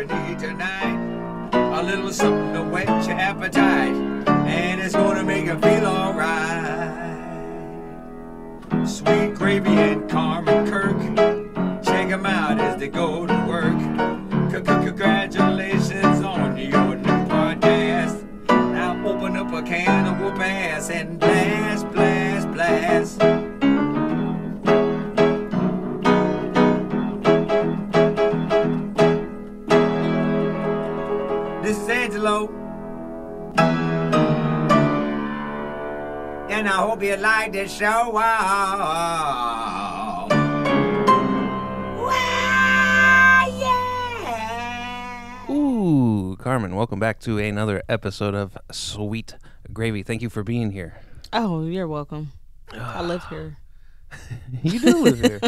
you need tonight. A little something to whet your appetite, and it's gonna make you feel alright. Sweet Gravy and Carmen Kirk, check them out as they go to work. Congratulations on your new podcast. Now open up a can of whoop ass and blast, blast, blast. This is Angelo, and I hope you like this show. Wow, yeah. Ooh, Carmen, welcome back to another episode of Sweet Gravy. Thank you for being here. Oh, you're welcome. I live here. You do live here.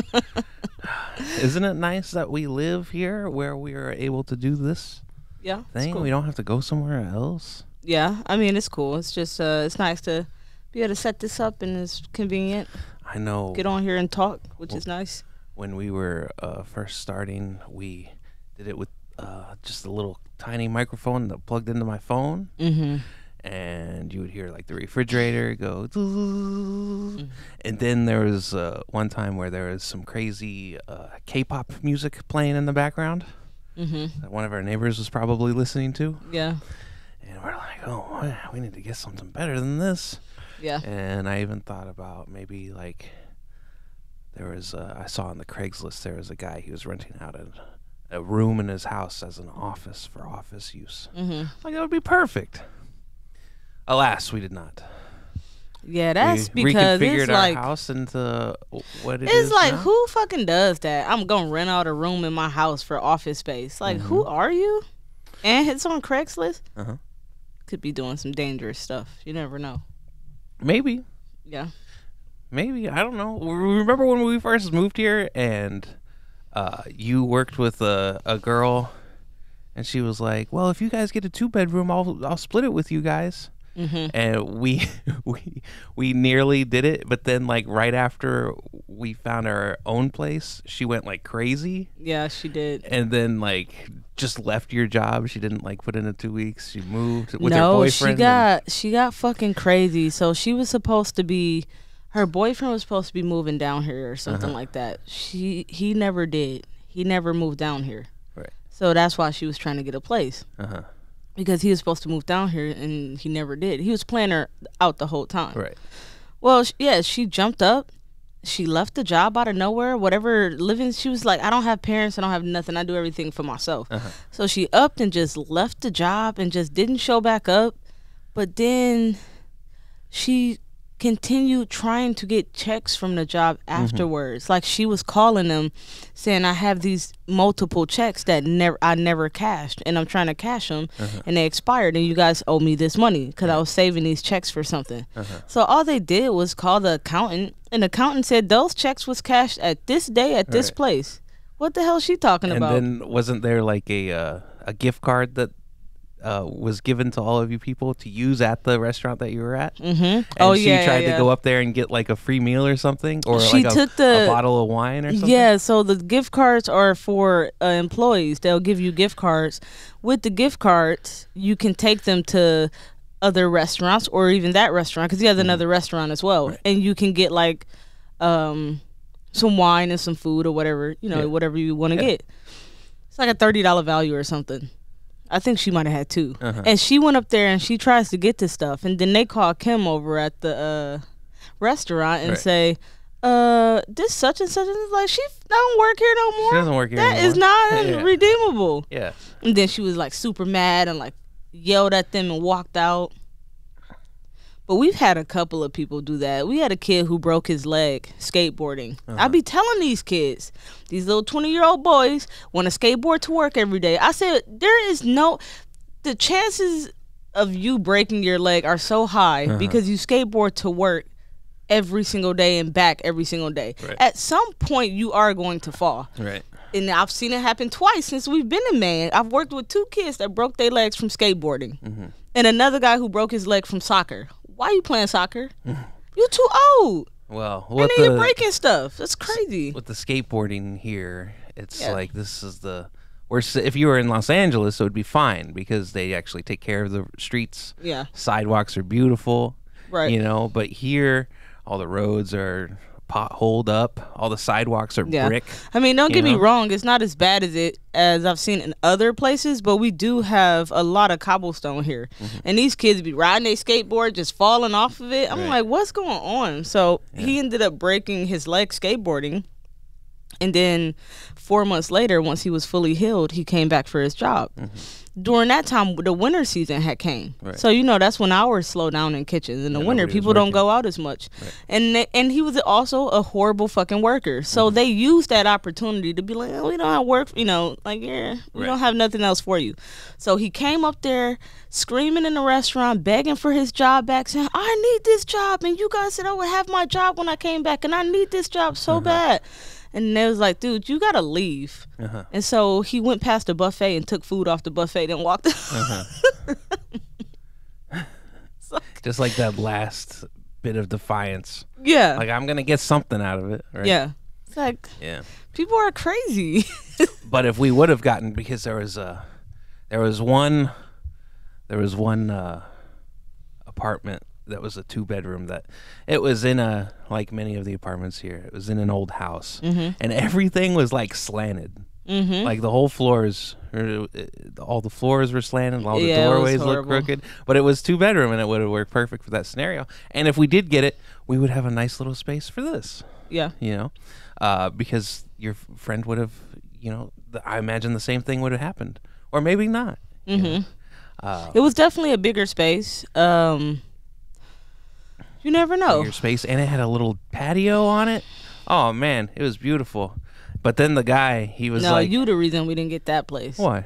Isn't it nice that we live here where we are able to do this Yeah, thing? it's cool. We don't have to go somewhere else. Yeah, I mean, it's cool. It's just, it's nice to be able to set this up, and it's convenient. I know. Get on here and talk, which is nice. When we were first starting, we did it with just a little tiny microphone that plugged into my phone. Mm-hmm. And you would hear like the refrigerator go, and then there was one time where there was some crazy K-pop music playing in the background that one of our neighbors was probably listening to. Yeah, And we're like, oh, man, we need to get something better than this. yeah. And I even thought about maybe like there was I saw on the Craigslist there was a guy, he was renting out a room in his house as an office for office use. Like that would be perfect. Alas, we did not. Yeah, that's We because reconfigured it's our like, house into what it is it's like, now. who fucking does that? I'm gonna rent out a room in my house for office space. Like, who are you? And it's on Craigslist. Uh-huh. Could be doing some dangerous stuff. You never know. Maybe. Yeah. Maybe. I don't know. Remember when we first moved here and you worked with a girl and she was like, well, if you guys get a 2-bedroom, I'll split it with you guys. And we nearly did it, but then like right after we found our own place, she went like crazy. Yeah, she did. And then like just left your job. She didn't like put in 2 weeks. She moved with her boyfriend. She got fucking crazy. So she was supposed to be, her boyfriend was supposed to be moving down here or something like that. He never did. He never moved down here. Right. So that's why she was trying to get a place. Because he was supposed to move down here and he never did. He was planning her out the whole time. Right. Well, she jumped up. She left the job out of nowhere. Whatever living, she was like, I don't have parents. I don't have nothing. I do everything for myself. So she upped and just left the job and just didn't show back up. But then she continued trying to get checks from the job afterwards. Like she was calling them saying, I have these multiple checks that I never cashed and I'm trying to cash them and they expired and you guys owe me this money because I was saving these checks for something. So all they did was call the accountant and the accountant said those checks was cashed at this day at this place. What the hell is she talking about? And then wasn't there like a gift card that was given to all of you people to use at the restaurant that you were at? And she tried to go up there and get like a free meal or something, or she like took a bottle of wine or something? Yeah, so the gift cards are for employees. They'll give you gift cards. With the gift cards, you can take them to other restaurants or even that restaurant because he has another restaurant as well. Right. And you can get like some wine and some food or whatever, whatever you want to get. It's like a $30 value or something. I think she might have had 2. And she went up there and she tries to get this stuff. And then they call Kim over at the restaurant and say, this such and such. And it's like, she don't work here no more. She doesn't work here anymore. That is not redeemable. Yeah. And then she was like super mad and like yelled at them and walked out. But we've had a couple of people do that. We had a kid who broke his leg skateboarding. I be telling these kids, these little 20-year-old boys want to skateboard to work every day. I said, the chances of you breaking your leg are so high because you skateboard to work every single day and back every single day. Right. At some point, you are going to fall. Right. And I've seen it happen twice since we've been in Maine. I've worked with 2 kids that broke their legs from skateboarding. And another guy who broke his leg from soccer. Why are you playing soccer? You too old. Well, and then you're breaking stuff. That's crazy. With the skateboarding here, it's like this is the if you were in Los Angeles, it would be fine because they actually take care of the streets. Yeah. Sidewalks are beautiful. Right. You know, but here, all the roads are potholed up. All the sidewalks are brick. I mean, don't get me know? wrong. It's not as bad as I've seen in other places, but we do have a lot of cobblestone here. And these kids be riding their skateboard, just falling off of it. I'm Right. like, what's going on? So he ended up breaking his leg skateboarding. And then 4 months later, once he was fully healed, he came back for his job. During that time, the winter season had came. Right. So, that's when hours slow down in kitchens. In the winter, nobody was people don't working. go out as much. Right. And he was also a horrible fucking worker. So they used that opportunity to be like, oh, we don't have work, we Right. don't have nothing else for you. So he came up there screaming in the restaurant, begging for his job back, saying, I need this job. And you guys said I would have my job when I came back, and I need this job so bad. And they was like, dude, you gotta leave. And so he went past the buffet and took food off the buffet and walked. Just like that last bit of defiance. Yeah. Like, I'm going to get something out of it. Right? Yeah. It's like, Yeah. people are crazy. But if we would have gotten, because there was one apartment that was a 2-bedroom that it was in like many of the apartments here. It was in an old house, and everything was like slanted. Like the whole floors, all the floors were slanted, all the Yeah, it was doorways looked horrible. crooked. But it was 2-bedroom, and it would have worked perfect for that scenario. And if we did get it, we would have a nice little space for this. Yeah. Because your friend would have, I imagine the same thing would have happened, or maybe not. It was definitely a bigger space. You never know. Bigger space, and it had a little patio on it. Oh man, it was beautiful. But then the guy, he was No, like, you the reason we didn't get that place. "Why?"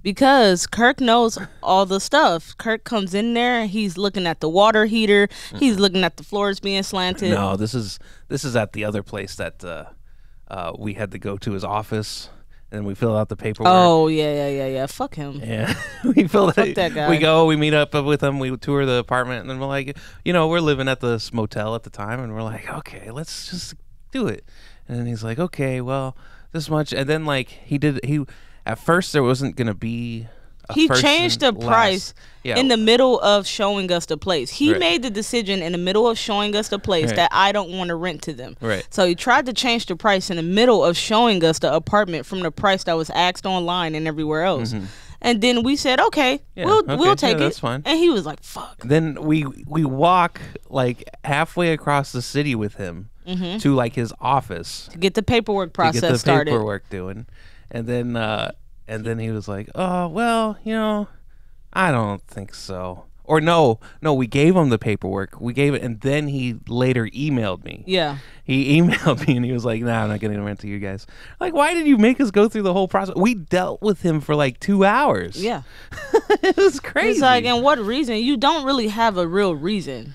Because Kirk knows all the stuff. Kirk comes in there, he's looking at the water heater, he's looking at the floors being slanted. No, this is at the other place that we had to go to his office, and we filled out the paperwork. Oh yeah. Fuck him. Yeah, we filled Fuck that guy. We go, we meet up with him, we tour the apartment, and then we're like, we're living at this motel at the time, and we're like, okay, let's just do it. And then he's like, okay, well, this much, and then like he at first there wasn't gonna be. He changed the price in the middle of showing us the place. He Right. made the decision in the middle of showing us the place Right. that I don't want to rent to them. Right. So he tried to change the price in the middle of showing us the apartment from the price that was asked online and everywhere else. And then we said, okay, Yeah, we'll okay, take yeah, it. that's fine. And he was like, fuck. Then we walk like halfway across the city with him to like his office To get the paperwork to get process the started. paperwork doing, and then he was like, oh well, I don't think so. Or no, we gave him the paperwork. We gave it, and then he later emailed me. Yeah. He emailed me and he was like, "Nah, I'm not getting to rent to you guys." Like, why did you make us go through the whole process? We dealt with him for like 2 hours. Yeah. It was crazy. It's like, and what reason? You don't really have a real reason.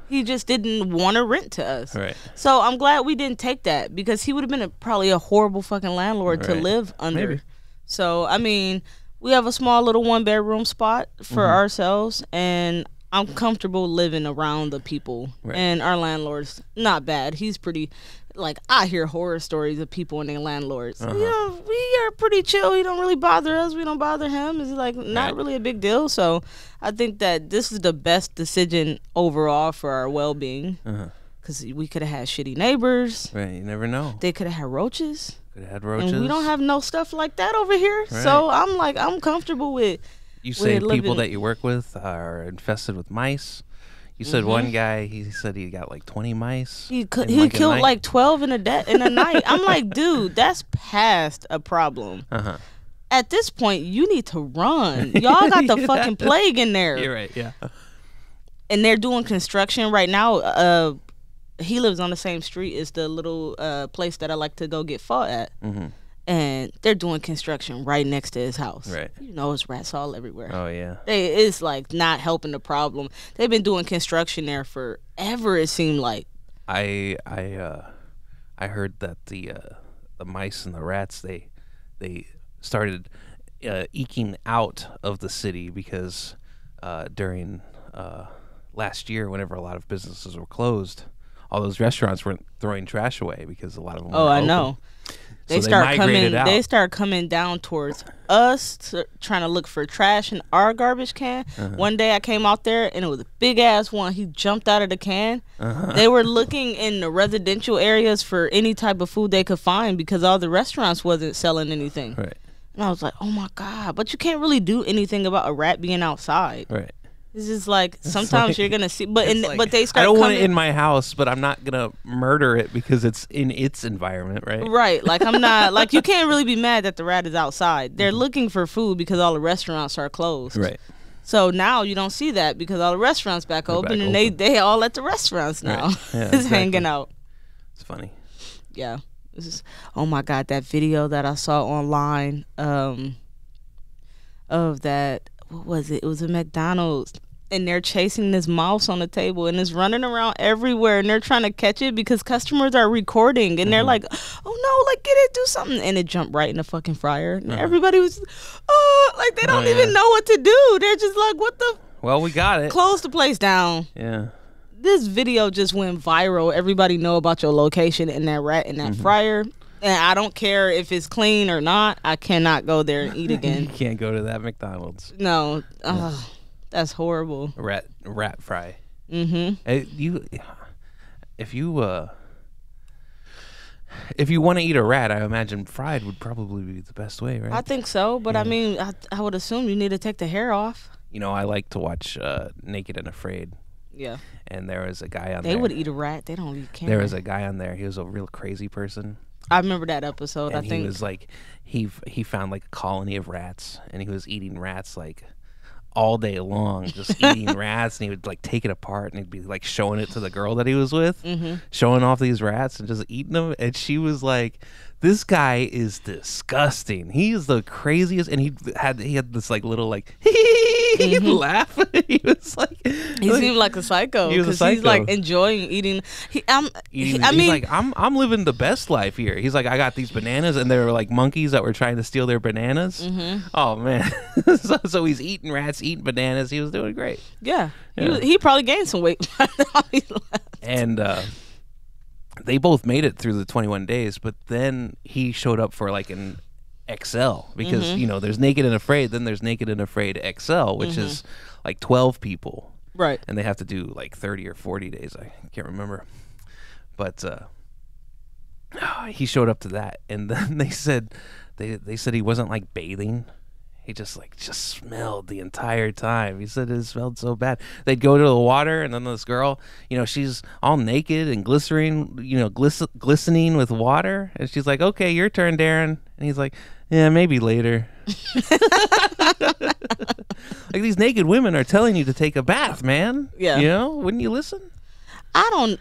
He just didn't want to rent to us. Right. So I'm glad we didn't take that because he would have been probably a horrible fucking landlord to Right. live under. Maybe. So, I mean, we have a small little 1-bedroom spot for ourselves, and I'm comfortable living around the people. Right. And our landlord's not bad. He's pretty, like, I hear horror stories of people and their landlords. We are pretty chill. He don't really bother us. We don't bother him. It's like not Right. really a big deal. So I think that this is the best decision overall for our well-being. Because we could have had shitty neighbors. Right. You never know. They could have had roaches. Could have had roaches. And we don't have no stuff like that over here. So I'm comfortable with. You say we're people living- that you work with are infested with mice. You said one guy, he said he got like 20 mice. He in, he like, a killed night. like 12 in a night. I'm like, dude, that's past a problem. At this point, you need to run. Y'all got the fucking plague in there. You're right. Yeah. And they're doing construction right now. He lives on the same street as the little place that I like to go get pho at. And they're doing construction right next to his house. Right. It's rats all everywhere. Oh yeah. It's like not helping the problem. They've been doing construction there forever, it seemed like. I heard that the mice and the rats they started eking out of the city because during last year, whenever a lot of businesses were closed, all those restaurants weren't throwing trash away because a lot of them. Oh, were I open. know. They So start migrated coming. out. They start coming down towards us, trying to look for trash in our garbage can. One day I came out there and it was a big ass one. He jumped out of the can. They were looking in the residential areas for any type of food they could find because all the restaurants wasn't selling anything. Right. And I was like, oh my God. But you can't really do anything about a rat being outside. Right. It's just like sometimes like- you're gonna see, but It's like, but they start. I don't want coming, it in my house, but I'm not gonna murder it because it's in its environment, right? Right, like I'm not like you can't really be mad that the rat is outside. They're looking for food because all the restaurants are closed. Right. So now you don't see that because all the restaurants back They're open back and they all at the restaurants now. Right. Yeah, Just exactly. hanging out. It's funny. Yeah. This is, oh my God, that video that I saw online of that, what was it? It was a McDonald's. And they're chasing this mouse on the table and it's running around everywhere and they're trying to catch it because customers are recording and they're like, oh no, like get it, do something. And it jumped right in the fucking fryer. And everybody was, oh, like they don't even know what to do. They're just like, what the? Well, we got it. Close the place down. Yeah. This video just went viral. Everybody know about your location and that rat in that fryer. And I don't care if it's clean or not. I cannot go there and eat You again. can't go to that McDonald's. No. That's horrible. Rat fry. Mm-hmm. If you want to eat a rat, I imagine fried would probably be the best way, right? I think so, but I mean, I would assume you need to take the hair off. You know, I like to watch Naked and Afraid, Yeah. and there was a guy on They there. would eat a rat. They don't eat cancer. There was a guy on there. He was a real crazy person. I remember that episode. And I think he was like, he found like a colony of rats, and he was eating rats like all day long, just eating rats, and he would like take it apart and he'd be like showing it to the girl that he was with, showing off these rats and just eating them. And she was like, this guy is disgusting. He is the craziest. And he had this like little like laugh. He was like, he seemed like a psycho He was a because he's psycho. like enjoying eating. I he's mean, like, I'm living the best life here. He's like, I got these bananas, and there were like monkeys that were trying to steal their bananas. Oh man. so he's eating rats, eating bananas. He was doing great. yeah. Yeah. He probably gained some weight. by the time he left. And they both made it through the 21 days, but then he showed up for like an XL because you know there's Naked and Afraid, then there's Naked and Afraid XL, which is like 12 people, Right. and they have to do like 30 or 40 days. I can't remember, but he showed up to that, and then they said he wasn't like bathing. He just smelled the entire time. He said it smelled so bad. They'd go to the water, and then this girl, you know, she's all naked and glistening, you know, glistening with water. And she's like, "Okay, your turn, Darren." And he's like, "Yeah, maybe later." Like these naked women are telling you to take a bath, man. Yeah. You know, wouldn't you listen?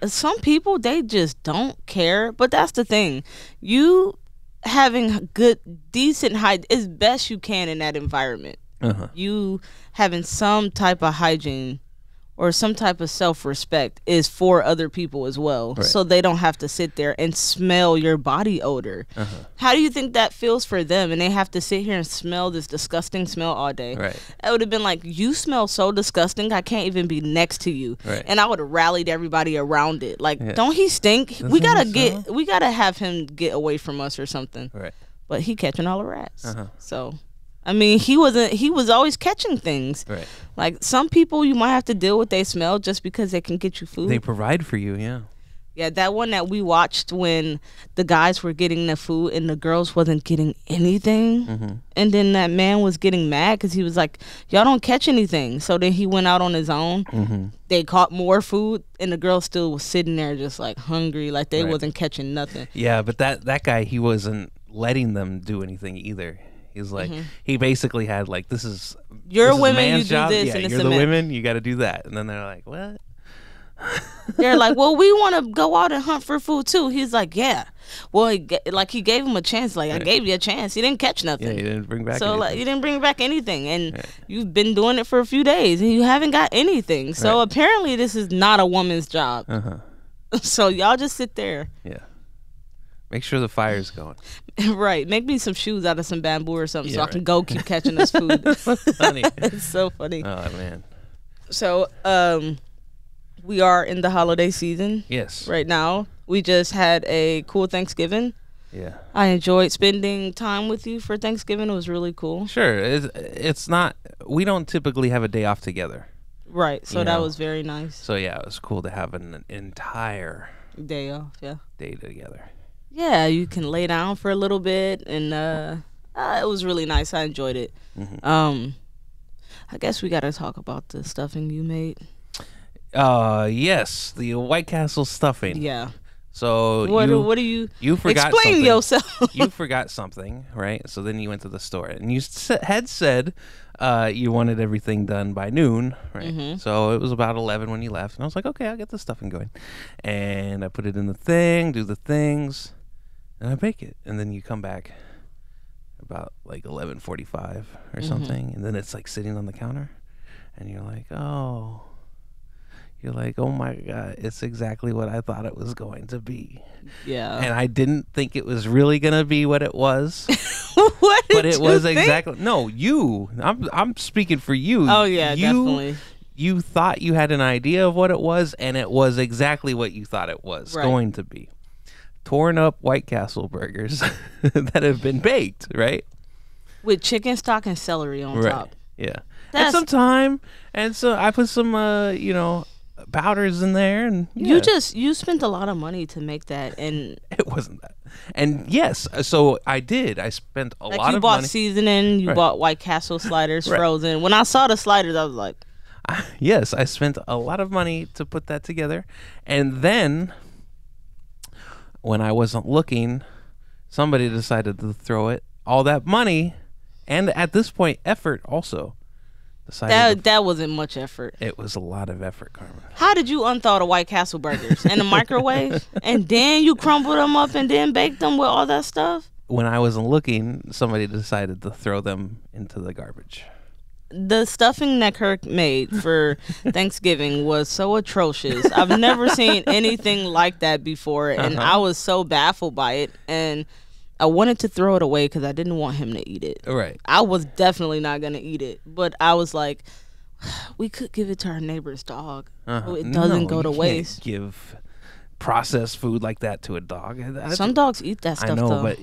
Some people, they just don't care. But that's the thing. You having good, decent height as best you can in that environment. You having some type of hygiene or some type of self-respect is for other people as well. Right. So they don't have to sit there and smell your body odor. How do you think that feels for them? And they have to sit here and smell this disgusting smell all day. Right. I would have been like, you smell so disgusting, I can't even be next to you. Right. And I would have rallied everybody around it. Like, Yeah. don't he stink? Doesn't we gotta he we gotta have him get away from us or something. Right. But he catching all the rats. So I mean, he was always catching things. Right. Like some people you might have to deal with they smell just because they can get you food. They provide for you, yeah. Yeah, that one that we watched when the guys were getting the food and the girls wasn't getting anything. And then that man was getting mad because he was like, y'all don't catch anything. So then he went out on his own. They caught more food and the girl still was sitting there just like hungry, like they Right. wasn't catching nothing. Yeah, but that guy, he wasn't letting them do anything either. He's like, he basically had like, this is You're this is a women, man's you do job. this, Yeah, and it's you're a the man. women, you got to do that. And then they're like, what? They're like, well, we want to go out and hunt for food too. He's like, yeah. Well, he gave him a chance. Like, I gave you a chance. He didn't catch Yeah, nothing. you didn't bring back So anything. like you didn't bring back anything, and you've been doing it for a few days, and you haven't got anything. So Right. apparently, this is not a woman's job. So y'all just sit there, Yeah. Make sure the fire's going. right? Make me some shoes out of some bamboo or something, so Yeah, I can right. go keep catching us food. Funny. It's so funny. Oh, man. So we are in the holiday season Yes. right now. We just had a cool Thanksgiving. Yeah. I enjoyed spending time with you for Thanksgiving. It was really cool. Sure. It's not. We don't typically have a day off together. Right. So You that know. was very nice. So yeah, it was cool to have an entire Day off. Yeah. day together. Yeah. You can lay down for a little bit, and it was really nice. I enjoyed it. Mhm. I guess we got to talk about the stuffing you made. Yes, the White Castle stuffing. Yeah. So What do you you forgot explain something. yourself? You forgot something, right? So then you went to the store and you had said you wanted everything done by noon, right? Mhm. So it was about 11 when you left, and I was like, okay, I'll get the stuffing going, and I put it in the thing, do the things, and I bake it, and then you come back about like 11:45 or something, and then it's like sitting on the counter, and you're like, oh. You're like, oh my God, it's exactly what I thought it was going to be. Yeah. And I didn't think it was really going to be what it was. What did But it you was think? exactly. No, you. I'm speaking for you. Oh yeah, definitely. You thought you had an idea of what it was, and it was exactly what you thought it was Right. going to be. Torn up White Castle burgers that have been baked, right? With chicken stock and celery on top. Yeah. And That's- some thyme, and so I put some, powders in there, and yeah. You spent a lot of money to make that, and It wasn't that. And yes, so I did. I spent a like lot you of bought money. seasoning, you Right. bought White Castle sliders Right. frozen. When I saw the sliders, I was like, Yes, I spent a lot of money to put that together. And then when I wasn't looking, somebody decided to throw it. All that money and at this point effort also decided that wasn't much effort. it was a lot of effort, Carmen. How did you unthaw the White Castle burgers in the microwave, and then you crumbled them up and then baked them with all that stuff? When I wasn't looking, somebody decided to throw them into the garbage. The stuffing that Kirk made for Thanksgiving was so atrocious. I've never seen anything like that before, and I was so baffled by it. And I wanted to throw it away because I didn't want him to eat it. Right. I was definitely not gonna eat it, but I was like, we could give it to our neighbor's dog. So it doesn't No, go to you can't waste. give processed food like that to a dog. Some dogs eat that stuff I know, though. but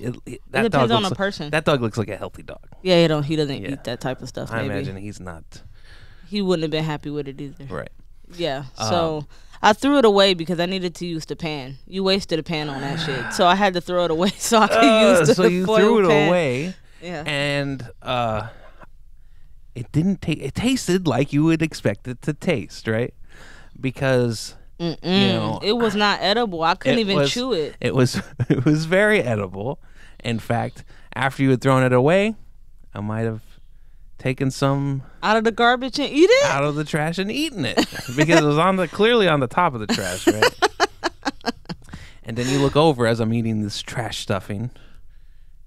that depends dog on looks the person. That dog looks like a healthy dog. Yeah, he doesn't Yeah. eat that type of stuff. I Maybe imagine he's not. he wouldn't have been happy with it either. Right. Yeah. So I threw it away because I needed to use the pan. You wasted a pan on that shit, so I had to throw it away so I could use the So you foil threw it pan. away, Yeah. and it didn't taste. It tasted like you would expect it to taste, right? Because you know, It was not edible. I couldn't even chew it. It was it was very edible. In fact, after you had thrown it away, I might have taken some Out of the garbage and eat it? out of the trash and eaten it because it was clearly on the top of the trash, right? And then you look over as I'm eating this trash stuffing,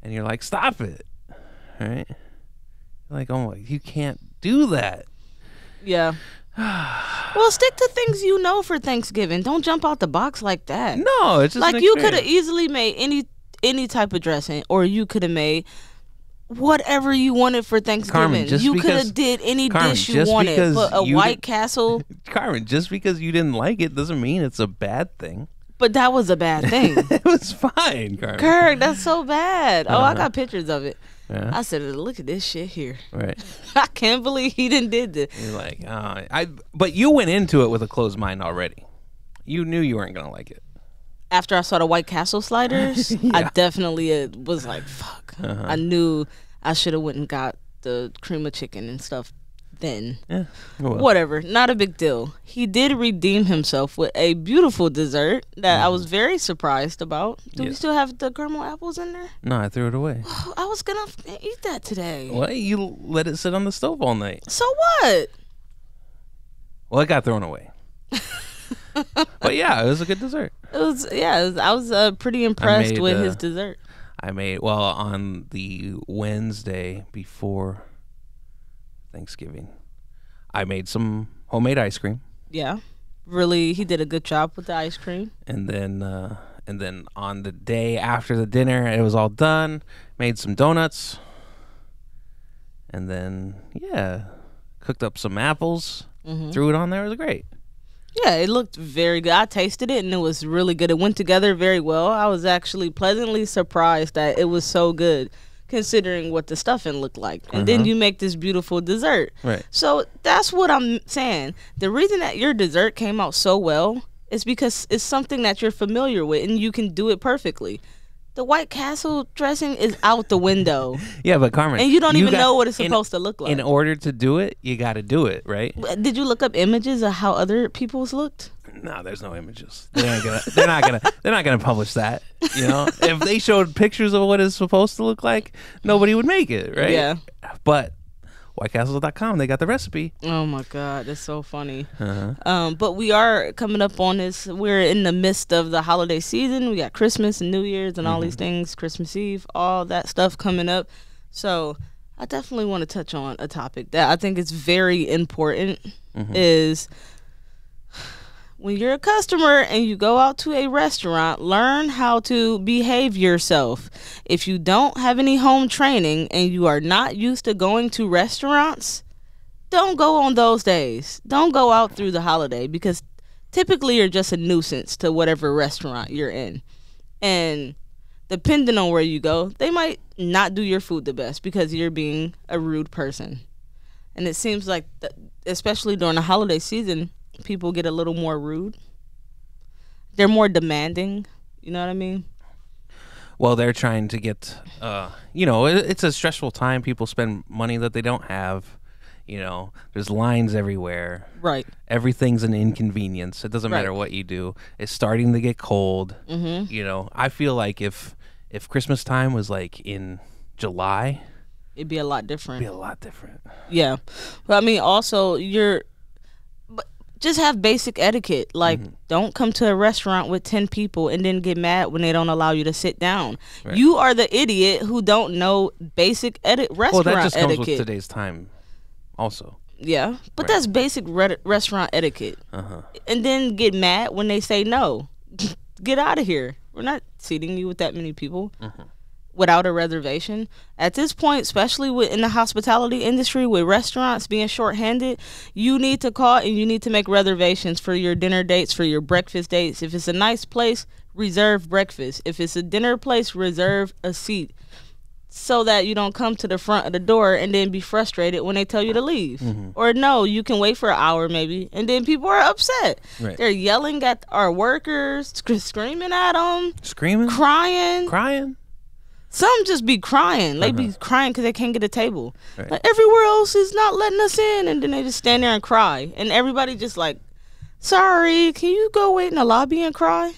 and you're like, "Stop it!" Right? You're like, "Oh my, you can't do that." Yeah. Well, stick to things you know for Thanksgiving. Don't jump out the box like that. No, it's just Like an you could have experience. easily made any type of dressing, or you could have made whatever you wanted for Thanksgiving. Carmen, just you could because- have did any Carmen, dish you just wanted. because But a you White didn't- Castle, Carmen, just because you didn't like it doesn't mean it's a bad thing. but that was a bad thing. It was fine, Carmen. Kirk, that's so bad. Oh, I Uh-huh. got pictures of it. Yeah, I said, look at this shit here. right. I can't believe he didn't did this. You're like, but you went into it with a closed mind already. You knew you weren't gonna like it. After I saw the White Castle sliders, I definitely was like, fuck. I knew I should have went and got the cream of chicken and stuff then. Yeah. Well, Whatever, not a big deal. He did redeem himself with a beautiful dessert that I was very surprised about. Do we Yes. still have the caramel apples in there? No, I threw it away. I was gonna eat that today. Well, you let it sit on the stove all night. So what? Well, it got thrown away. But yeah, it was a good dessert. I was pretty impressed made, with his dessert. I made, well, on the Wednesday before Thanksgiving, I made some homemade ice cream, Yeah, really, he did a good job with the ice cream. and then on the day after the dinner, it was all done. Made some donuts, and then cooked up some apples, threw it on there. It was great. Yeah, it looked very good. I tasted it and it was really good. It went together very well. I was actually pleasantly surprised that it was so good considering what the stuffing looked like. And then you make this beautiful dessert. Right. So that's what I'm saying. The reason that your dessert came out so well is because it's something that you're familiar with and you can do it perfectly. The White Castle dressing is out the window. Yeah, but Carmen, And you don't even know what it's supposed to look like. In order to do it, you got to do it, right? Did you look up images of how other people's looked? No, there's no images. They're not gonna publish that. You know, if they showed pictures of what it's supposed to look like, nobody would make it, right? Yeah. But whitecastle.com, they got the recipe. Oh my God, that's so funny. But we are coming up on this. We're in the midst of the holiday season. We got Christmas and New Year's and all these things, Christmas Eve, all that stuff coming up. So I definitely want to touch on a topic that I think is very important is when you're a customer and you go out to a restaurant, learn how to behave yourself. If you don't have any home training and you are not used to going to restaurants, don't go on those days. Don't go out through the holiday because typically you're just a nuisance to whatever restaurant you're in. And depending on where you go, they might not do your food the best because you're being a rude person. And it seems like, especially during the holiday season, people get a little more rude. They're more demanding. You know what I mean? Well, they're trying to get, it's a stressful time. People spend money that they don't have. You know, there's lines everywhere. Right. Everything's an inconvenience. It doesn't matter what you do. It's starting to get cold. You know, I feel like if Christmas time was like in July, it'd be a lot different. Yeah. But I mean, also, just have basic etiquette. Like, don't come to a restaurant with 10 people and then get mad when they don't allow you to sit down. Right. You are the idiot who don't know basic restaurant etiquette. Well, that just comes with today's time also. Yeah, but that's basic restaurant etiquette. And then get mad when they say no. Get out of here. We're not seating you with that many people. Without a reservation. At this point, especially in the hospitality industry with restaurants being shorthanded, you need to call and you need to make reservations for your dinner dates, for your breakfast dates. If it's a nice place, reserve breakfast. If it's a dinner place, reserve a seat so that you don't come to the front of the door and then be frustrated when they tell you to leave. Or no, you can wait for an hour maybe, and then people are upset. Right. They're yelling at our workers, screaming at them. Screaming? Crying. Some just be crying. They be crying because they can't get a table. Right. Like, everywhere else is not letting us in. And then they just stand there and cry. And everybody just like, sorry, can you go wait in the lobby and cry?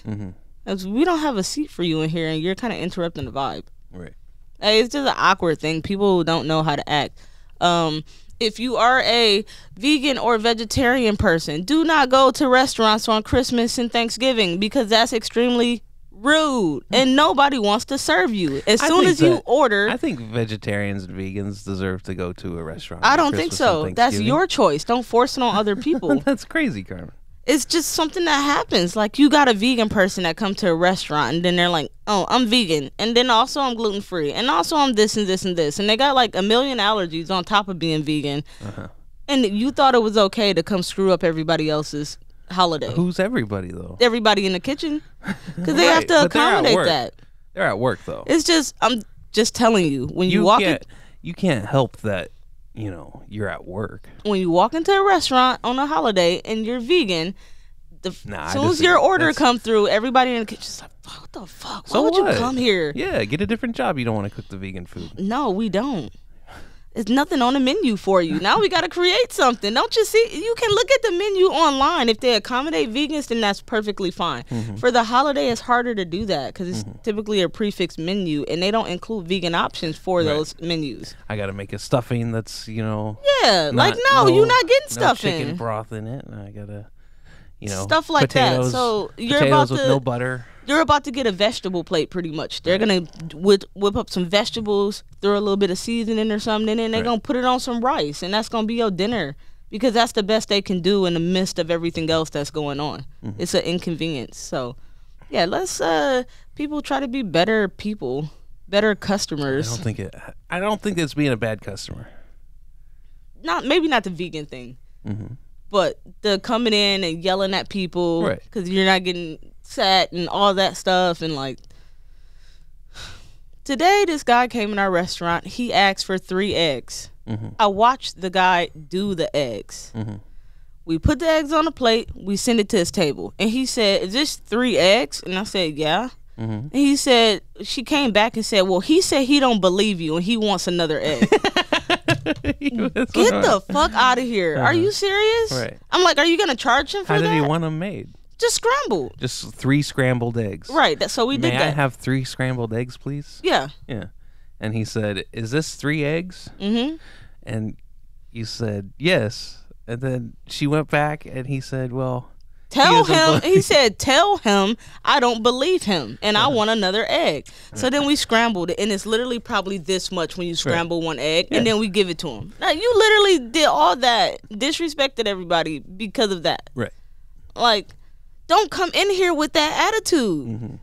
We don't have a seat for you in here, and you're kind of interrupting the vibe. Right. It's just an awkward thing. People don't know how to act. If you are a vegan or vegetarian person, do not go to restaurants on Christmas and Thanksgiving because that's extremely rude and nobody wants to serve you. As soon as you order, I think vegetarians and vegans deserve to go to a restaurant. I don't think so. That's your choice. Don't force it on other people. That's crazy, Carmen. It's just something that happens. Like, you got a vegan person that come to a restaurant and then they're like, oh, I'm vegan, and then also I'm gluten free, and also I'm this and this and this, and they got like a million allergies on top of being vegan. And you thought it was okay to come screw up everybody else's holiday. Who's everybody though? Everybody in the kitchen, because they have to accommodate that. They're at work though. It's just, I'm just telling you, when you walk in, you can't help that, you know, you're at work. When you walk into a restaurant on a holiday and you're vegan, as soon as your order come through, everybody in the kitchen's like, what the fuck? Why would you come here? Yeah, get a different job. You don't want to cook the vegan food. No, we don't. There's nothing on the menu for you. Now we got to create something. Don't you see? You can look at the menu online. If they accommodate vegans, then that's perfectly fine. For the holiday, it's harder to do that because it's typically a prefix menu, and they don't include vegan options for those menus. I got to make a stuffing that's, you know. Yeah, you're not getting stuffing. Chicken broth in it. I got to, you know. Stuff like potatoes, that. So you're potatoes with no butter. You're about to get a vegetable plate, pretty much. They're going to whip up some vegetables, throw a little bit of seasoning or something, and then they're going to put it on some rice, and that's going to be your dinner because that's the best they can do in the midst of everything else that's going on. It's an inconvenience. So, yeah, let's people try to be better people, better customers. I don't think it's being a bad customer. Maybe not the vegan thing. But the coming in and yelling at people Right. because you're not getting sat and all that stuff, and like today, this guy came in our restaurant. He asked for 3 eggs. I watched the guy do the eggs. We put the eggs on a plate. We send it to his table, and he said, "Is this 3 eggs?" And I said, "Yeah." And he said, she came back and said, "Well, he said he don't believe you and he wants another egg." Get the fuck out of here. Are you serious? Right. I'm like, are you going to charge him for How that? did he want them made? Just scrambled. Just 3 scrambled eggs. Right. So we did May that. I have 3 scrambled eggs, please? Yeah. Yeah. And he said, "Is this 3 eggs?" Mm-hmm. And you said, "Yes." And then she went back and he said, "Well, Tell doesn't him, believe- he said, tell him I don't believe him and I want another egg. So then we scrambled it, and it's literally probably this much when you scramble one egg, and then we give it to him. Now, you literally did all that, disrespected everybody because of that. Right. Like, don't come in here with that attitude.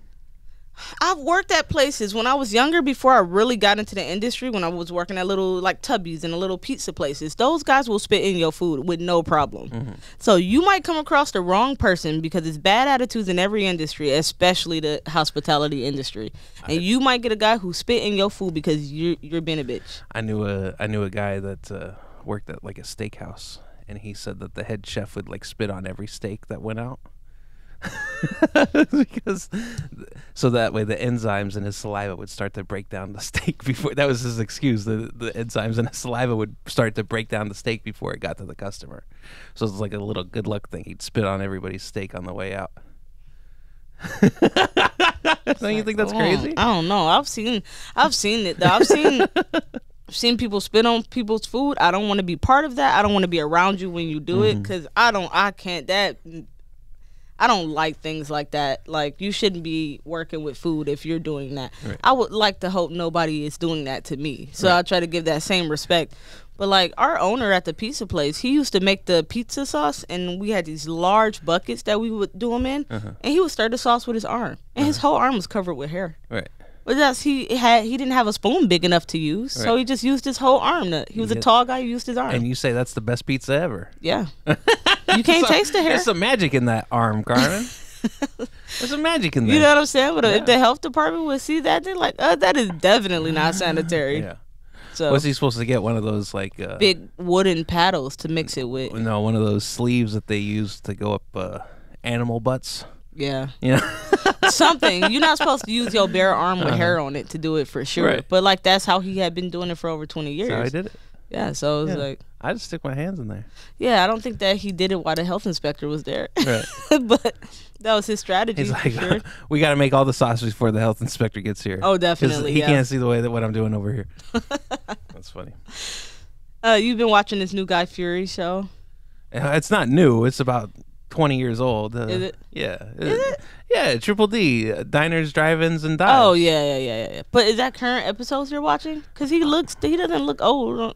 I've worked at places when I was younger, before I really got into the industry, when I was working at little like Tubby's and the little pizza places. Those guys will spit in your food with no problem. So you might come across the wrong person because it's bad attitudes in every industry, especially the hospitality industry. And you might get a guy who spit in your food because you're being a bitch. I knew a guy that worked at like a steakhouse, and he said that the head chef would like spit on every steak that went out. Because so that way the enzymes in his saliva would start to break down the steak before. That was his excuse. The enzymes in his saliva would start to break down the steak before it got to the customer. So it's like a little good luck thing. He'd spit on everybody's steak on the way out. Don't you think that's crazy? I don't know. I've seen it though. I've seen people spit on people's food. I don't want to be part of that. I don't want to be around you when you do it, because I don't like things like that. Like, you shouldn't be working with food if you're doing that. Right. I would like to hope nobody is doing that to me. So I try to give that same respect. But like, our owner at the pizza place, he used to make the pizza sauce, and we had these large buckets that we would do them in, and he would stir the sauce with his arm, and his whole arm was covered with hair. Right. But he didn't have a spoon big enough to use, so Right. he just used his whole arm. He was a tall guy who used his arm. And you say that's the best pizza ever. Yeah. You can't taste the hair. There's some magic in that arm, Carmen. There's some magic in there. You know what I'm saying? But if the health department would see that, they're like, that is definitely not sanitary. Yeah. So What's he supposed to get? One of those like big wooden paddles to mix it with. No, one of those sleeves that they use to go up animal butts. Yeah. You know. Something. You're not supposed to use your bare arm with hair on it to do it for sure. Right. But like, that's how he had been doing it for over 20 years. That's how I did it. Yeah. So it was Yeah. like, I just stick my hands in there. yeah, I don't think that he did it while the health inspector was there. Right. But that was his strategy. He's for like, sure. we got to make all the sausages before the health inspector gets here. Oh, 'Cause definitely. He Yeah. can't see the way that what I'm doing over here. That's funny. You've been watching this new Guy Fieri show. It's not new. It's about 20 years old. Is it? Yeah. Is it? Yeah, Triple D, diners, drive-ins, and dives. Oh yeah. But is that current episodes you're watching? Because he doesn't look old.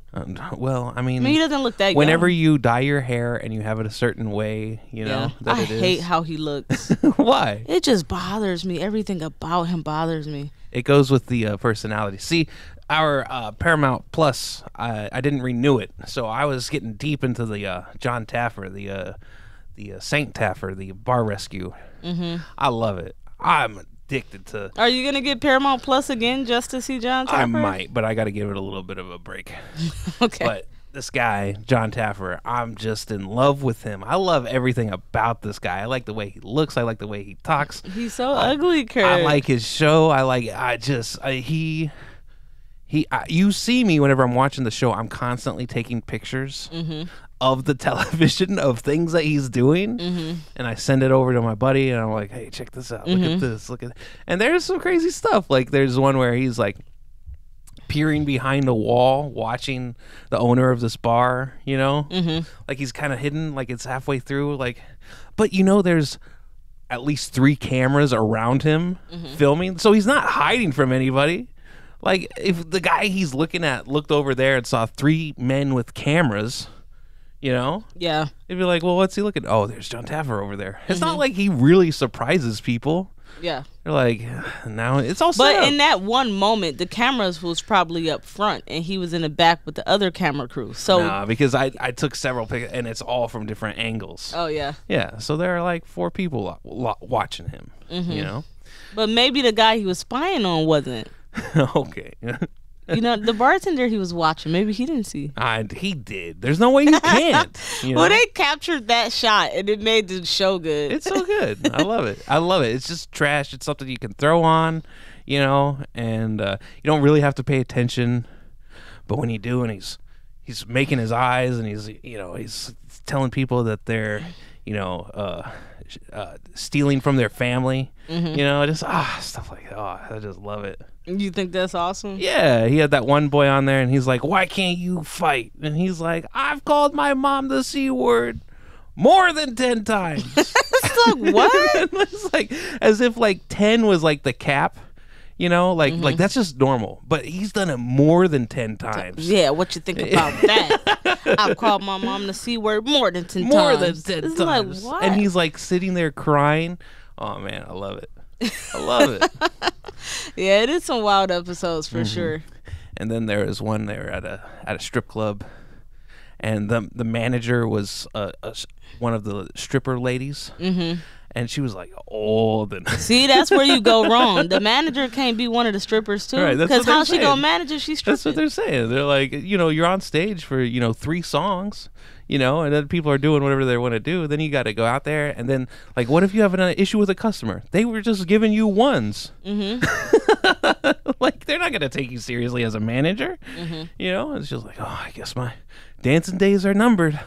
Well, I I mean, mean, he doesn't look that whenever young. you dye your hair and you have it a certain way, you know, that I it is. hate how he looks. Why? It just bothers me. Everything about him bothers me. It goes with the personality. See, our Paramount Plus, I didn't renew it, so I was getting deep into the John Taffer, the Saint Taffer, the bar rescue. I love it. I'm addicted to. Are you gonna get Paramount Plus again just to see John Taffer? I might, but I got to give it a little bit of a break. Okay. But this guy, John Taffer, I'm just in love with him. I love everything about this guy. I like the way he looks. I like the way he talks. He's so ugly, Kurt. I like his show. You see me whenever I'm watching the show. I'm constantly taking pictures of the television of things that he's doing, and I send it over to my buddy, and I'm like, "Hey, check this out. Look at this. Look at." And there's some crazy stuff. Like there's one where he's like peering behind a wall, watching the owner of this bar. You know, like he's kind of hidden, like it's halfway through. Like, but you know, there's at least 3 cameras around him filming, so he's not hiding from anybody. Like, if the guy he's looking at looked over there and saw 3 men with cameras, you know, Yeah. he'd be like, well, what's he looking? Oh, there's John Taffer over there. It's not like he really surprises people. Yeah. They're like, now it's all set But up. in that one moment, the cameras was probably up front, and he was in the back with the other camera crew. So, Nah, because I took several pictures, and it's all from different angles. oh yeah. Yeah, so there are like 4 people watching him, you know? But maybe the guy he was spying on wasn't. Okay. You know, the bartender he was watching, maybe he didn't see. He did. There's no way you can't. You know? Well, they captured that shot, and it made the show good. It's so good. I love it. I love it. It's just trash. It's something you can throw on, you know, and you don't really have to pay attention. But when you do, and he's making his eyes, and he's telling people that they're, stealing from their family, you know, just stuff like that. Oh, I just love it. You think that's awesome? Yeah, he had that one boy on there, and he's like, "Why can't you fight?" And he's like, "I've called my mom the C word more than 10 times." It's like, what? It's like as if like 10 was like the cap, you know, like that's just normal. But he's done it more than 10 times. Yeah, what you think about that? I've called my mom the C word more than 10 More times. than 10 It's times. like, what? And he's like sitting there crying. Oh man, I love it. I love it. Yeah, it is some wild episodes for sure. And then there was one there at a strip club, and the manager was one of the stripper ladies, and she was like old and See, that's where you go wrong. The manager can't be one of the strippers too, Right, that's because what how they're she saying. gonna manage if she's stripping? that's what they're saying. They're like, you're on stage for 3 songs, and then people are doing whatever they want to do. Then you got to go out there, and then like, what if you have an issue with a customer? They were just giving you ones. Like, they're not gonna take you seriously as a manager. It's just like, oh, I guess my dancing days are numbered.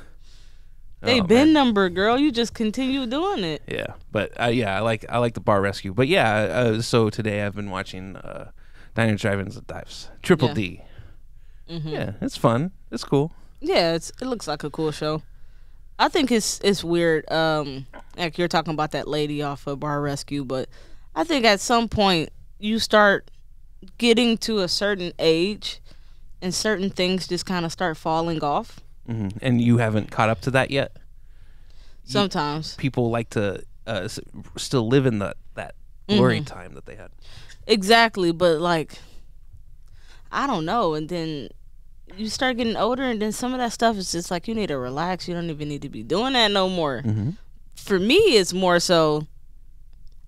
They Oh, been man. numbered, girl. You just continue doing it. Yeah, but I like the Bar Rescue. But yeah, so today I've been watching Diners, Drive-Ins, and Dives, Triple Yeah. D. Yeah, it's fun. It's cool. Yeah, it looks like a cool show. I think it's weird. Like you're talking about that lady off of Bar Rescue, but I think at some point you start getting to a certain age, and certain things just kind of start falling off. And you haven't caught up to that yet. Sometimes, People like to still live in that glory time that they had. exactly, but like, I don't know. And then you start getting older, and then some of that stuff is just like you need to relax. You don't even need to be doing that no more. For me, it's more so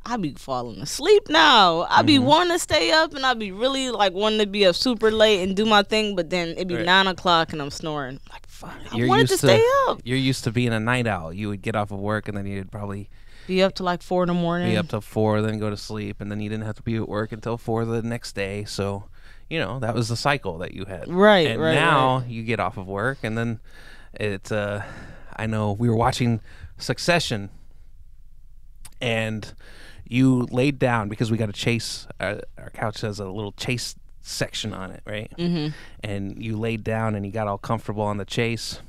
I be falling asleep now. I be wanting to stay up, and I be really like wanting to be up super late and do my thing, but then it be Right. 9 o'clock and I'm snoring. Like, fuck, I You're wanted to used stay up. You're used to being a night owl. You would get off of work, and then you'd probably Be up to like 4 in the morning. be up till 4, then go to sleep, and then you didn't have to be at work until 4 the next day. So, that was the cycle that you had. Right, And right, now you get off of work, and then it's I know we were watching Succession, and you laid down because we got a chase. Our couch has a little chase section on it, right? And you laid down and you got all comfortable on the chase.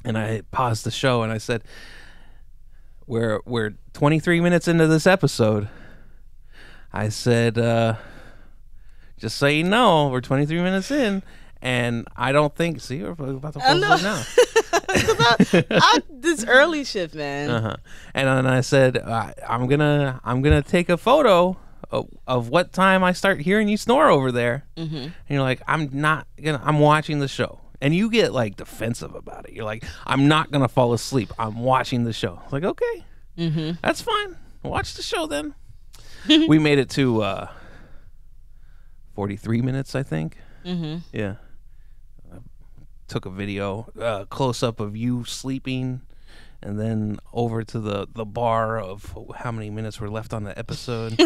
And I paused the show and I said, "We're 23 minutes into this episode." I said, "Just so you know, we're 23 minutes in." And I don't think. See, we're about to close it now. This early shift, man. And then I said, I'm gonna take a photo of what time I start hearing you snore over there. And you're like, I'm watching the show. And you get like defensive about it. You're like, I'm not gonna fall asleep. I'm watching the show. It's like, okay, that's fine. Watch the show then. We made it to 43 minutes, I think. Yeah. Took a video close up of you sleeping, and then over to the bar of how many minutes were left on the episode.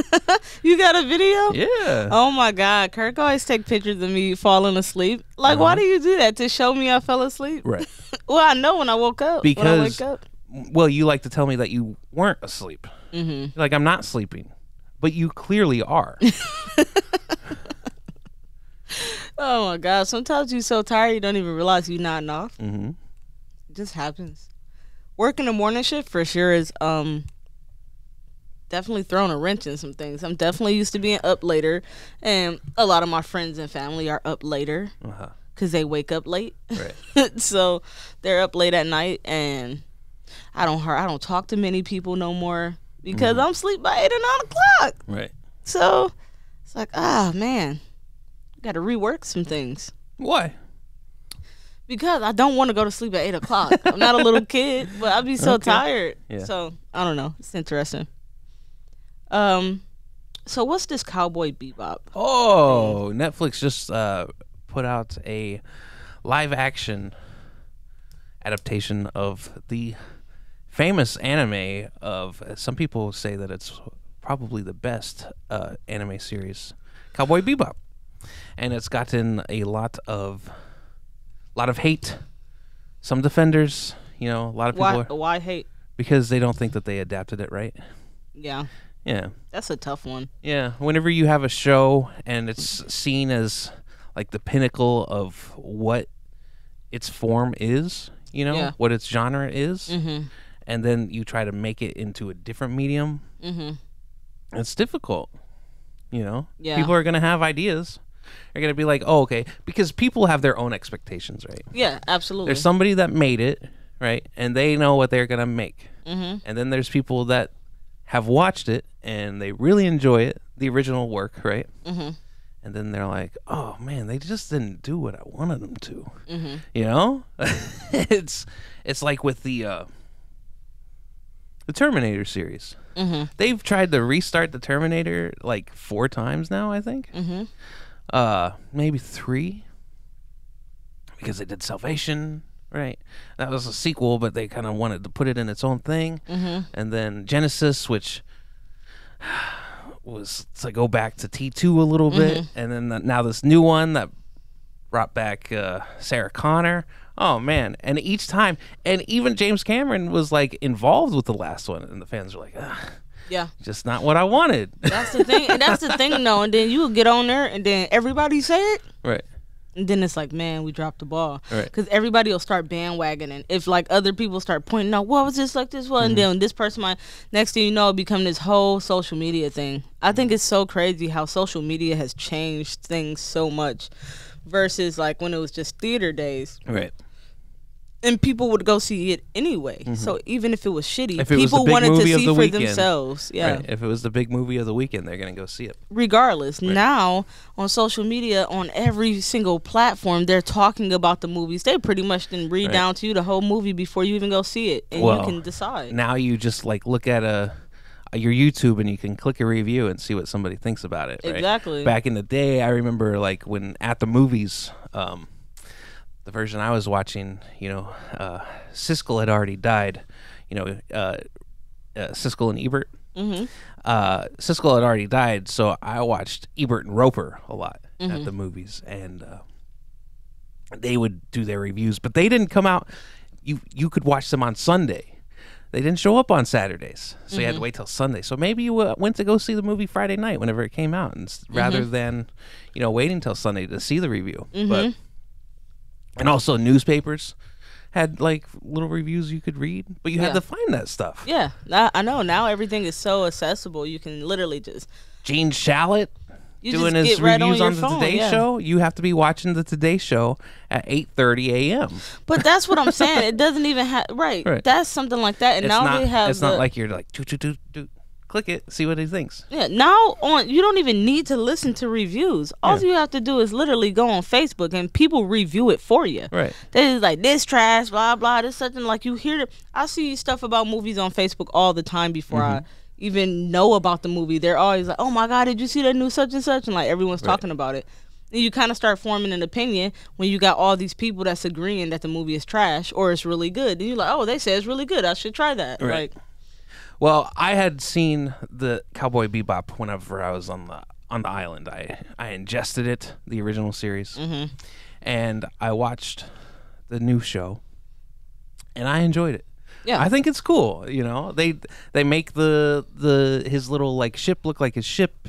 You got a video? Yeah. Oh my God, Kirk always take pictures of me falling asleep. Like, why do you do that? To show me I fell asleep? Right. Well, I know when I woke up. when I Because wake up. well, you like to tell me that you weren't asleep. You're like, I'm not sleeping, but you clearly are. Oh my God, sometimes you're so tired you don't even realize you're nodding off. Mm-hmm. It just happens. Working the morning shift for sure is definitely throwing a wrench in some things. I'm definitely used to being up later, and a lot of my friends and family are up later because they wake up late. Right. So they're up late at night, and I don't talk to many people no more. because I'm asleep by 8 or 9 o'clock. Right. So it's like, man, got to rework some things. Why? Because I don't want to go to sleep at 8 o'clock. I'm not a little kid, but I'd be so tired. Yeah. So I don't know. It's interesting. So what's this Cowboy Bebop? Oh, Netflix just put out a live action adaptation of the famous anime of, some people say that it's probably the best anime series, Cowboy Bebop. And it's gotten a lot of hate. Some defenders, a lot of people Why hate? because they don't think that they adapted it right. Yeah. Yeah. That's a tough one. Yeah, whenever you have a show and it's seen as like the pinnacle of what its form is, Yeah. what its genre is, Mm-hmm. and then you try to make it into a different medium, Mm-hmm. it's difficult. Yeah. People are going to have ideas. They're going to be like, oh, okay, because people have their own expectations, right? Yeah, absolutely. There's somebody that made it, right? And they know what they're going to make. Mm-hmm. And then there's people that have watched it and they really enjoy it, the original work, right? Mm-hmm. And then they're like, oh man, they just didn't do what I wanted them to. Mm-hmm. It's like with the Terminator series. Mm-hmm. They've tried to restart the Terminator like 4 times now, I think. Mm-hmm. Maybe 3, because they did Salvation, right? That was a sequel, but they kind of wanted to put it in its own thing. Mm-hmm. And then Genesis, which was to go back to T2 a little bit, and then now this new one that brought back Sarah Connor. Oh man! And each time, and even James Cameron was like involved with the last one, and the fans were like, ugh, Yeah. just not what I wanted. That's the thing. And that's the thing, though. And then you would get on there, and then everybody say it. Right. And then it's like, man, we dropped the ball. Right. Because everybody will start bandwagoning. If like other people start pointing out, what was this like this one? And then this person might, next thing you know, become this whole social media thing. I think it's so crazy how social media has changed things so much versus like when it was just theater days. Right. And people would go see it anyway. So even if it was shitty, If it was people the big wanted to movie of see the for weekend. themselves. Yeah. Right. If it was the big movie of the weekend, they're gonna go see it. Regardless, now on social media, on every single platform, they're talking about the movies. They pretty much then read Right. down to you the whole movie before you even go see it, and Well, you can decide. Now you just like look at your YouTube and you can click a review and see what somebody thinks about it. Right? Exactly. Back in the day, I remember like when at the movies, the version I was watching, Siskel had already died. Siskel and Ebert. Mm-hmm. Siskel had already died, so I watched Ebert and Roper a lot at the movies, and they would do their reviews, but they didn't come out. You could watch them on Sunday. They didn't show up on Saturdays, so you had to wait till Sunday. So maybe you went to go see the movie Friday night whenever it came out, rather than waiting till Sunday to see the review. But and also newspapers had like little reviews you could read, but you had to find that stuff. Yeah, I know. Now everything is so accessible. You can literally just Gene Shalit you doing just his get right reviews on on your the phone, Today yeah. Show. You have to be watching the Today Show at 8:30 a.m. But that's what I'm saying. It doesn't even have right. That's something like that. And It's now not. they have. It's not like you're like do. Click it, see what he thinks. Yeah, now you don't even need to listen to reviews. All you have to do is literally go on Facebook and people review it for you. Right. They just like this trash, blah blah. This something like you hear. I see stuff about movies on Facebook all the time before I even know about the movie. They're always like, "Oh my god, did you see that new such and such?" And like everyone's talking about it. And you kind of start forming an opinion when you got all these people that's agreeing that the movie is trash or it's really good. And you're like, "Oh, they say it's really good. I should try that." Right. Like. Well, I had seen the Cowboy Bebop whenever I was on the island. I ingested it, the original series, and I watched the new show, and I enjoyed it. Yeah, I think it's cool. They make his little like ship look like his ship,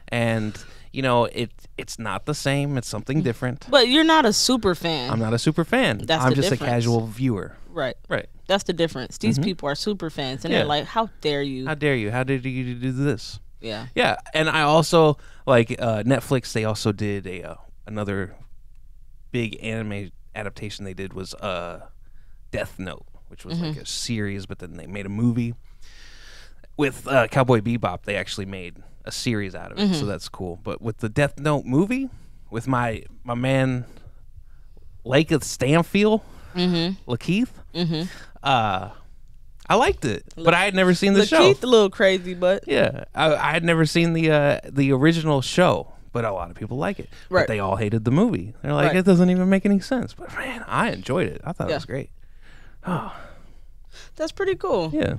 and it's not the same. It's something different. But you're not a super fan. I'm not a super fan. That's I'm the just difference. a casual viewer. Right. Right. That's the difference. These people are super fans, and Yeah. they're like, "How dare you?" How dare you? How did you do this? Yeah. Yeah, and I also like Netflix. They also did another big anime adaptation. They did was Death Note, which was like a series, but then they made a movie. with Cowboy Bebop, they actually made a series out of it, so that's cool. But with the Death Note movie, with my man Lakeith Stanfield, Lakeith, I liked it, but I had never seen the show. Lakeith a little crazy, but yeah, I had never seen the original show, but a lot of people like it. Right. But they all hated the movie. They're like, Right. it doesn't even make any sense. But man, I enjoyed it. I thought it Yeah. was great. Oh, that's pretty cool. yeah.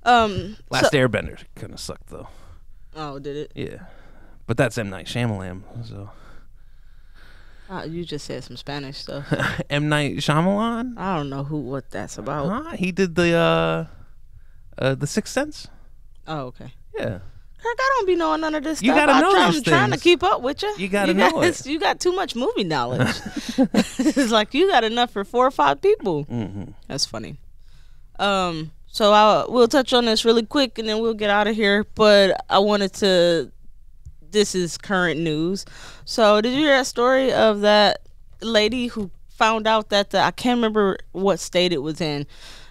Last Airbender kind of sucked though. Oh, did it? Yeah, but that's M. Night Shyamalan. So You just said some Spanish stuff. M. Night Shyamalan. I don't know what that's about. He did the Sixth Sense. Oh, okay. Yeah. Kirk, I don't be knowing none of this You stuff. gotta know I'm these trying to things. keep up with you. You gotta know it. You got too much movie knowledge. It's like you got enough for 4 or 5 people. Mm-hmm. That's funny. So we'll touch on this really quick and then we'll get out of here. But I wanted to. This is current news. So did you hear that story of that lady who found out that I can't remember what state it was in.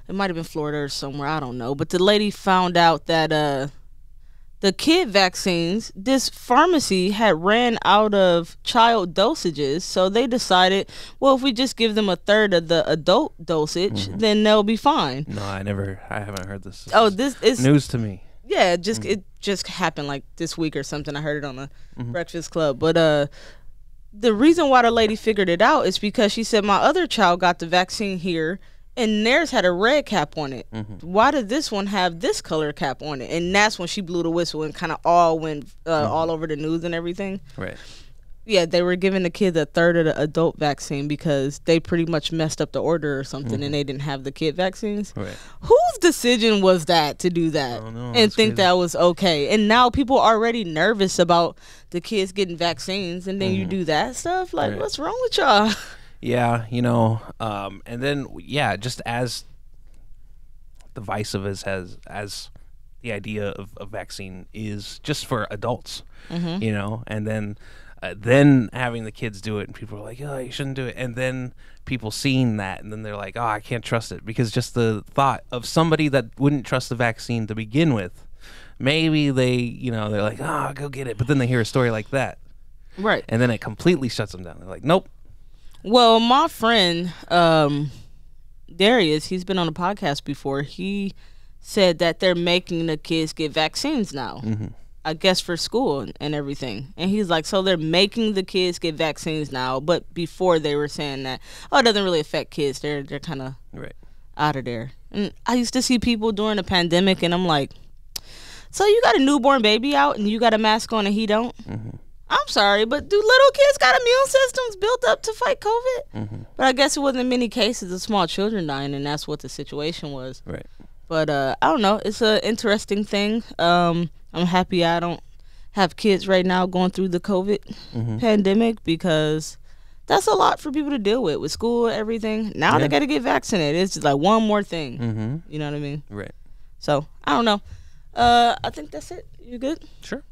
It might have been Florida or somewhere. I don't know. But the lady found out that the kid vaccines, this pharmacy had ran out of child dosages. So they decided, well, if we just give them a third of the adult dosage, then they'll be fine. No, I haven't heard this. Oh, this is news to me. yeah, it just happened like this week or something. I heard it on the Breakfast Club. But the reason why the lady figured it out is because she said my other child got the vaccine here and theirs had a red cap on it. Why did this one have this color cap on it? And that's when she blew the whistle and kind of all went all over the news and everything. Right. Yeah, they were giving the kids a third of the adult vaccine because they pretty much messed up the order or something and they didn't have the kid vaccines. Right. Whose decision was that to do that I don't know, and that's think crazy. that was okay? And now people are already nervous about the kids getting vaccines and then you do that stuff? Like, Right. what's wrong with y'all? Yeah, and then just as divisive as the idea of a vaccine is just for adults, and then having the kids do it and people are like, oh, you shouldn't do it, and then people seeing that and then they're like, oh, I can't trust it, because just the thought of somebody that wouldn't trust the vaccine to begin with, maybe they're like, oh, go get it, but then they hear a story like that, Right. and then it completely shuts them down. They're like, nope. Well, my friend Darius, he's been on a podcast before. He said that they're making the kids get vaccines now. I guess for school and everything. And he's like, so they're making the kids get vaccines now, but before they were saying that, oh, it doesn't really affect kids. They're kind of Right. out of there. And I used to see people during the pandemic, and I'm like, so you got a newborn baby out and you got a mask on and he don't? I'm sorry, but do little kids got immune systems built up to fight COVID? But I guess it wasn't many cases of small children dying, and that's what the situation was. Right. But I don't know. It's an interesting thing. I'm happy I don't have kids right now going through the COVID pandemic, because that's a lot for people to deal with school, everything. Now they got to get vaccinated. It's just like one more thing. You know what I mean? Right. So I don't know. I think that's it. You good? Sure.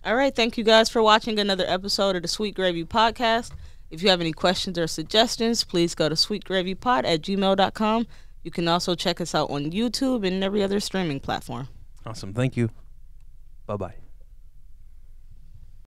All right. Thank you guys for watching another episode of the Sweet Gravy Podcast. If you have any questions or suggestions, please go to sweetgravypod@gmail.com. You can also check us out on YouTube and every other streaming platform. Awesome. Thank you. Bye-bye.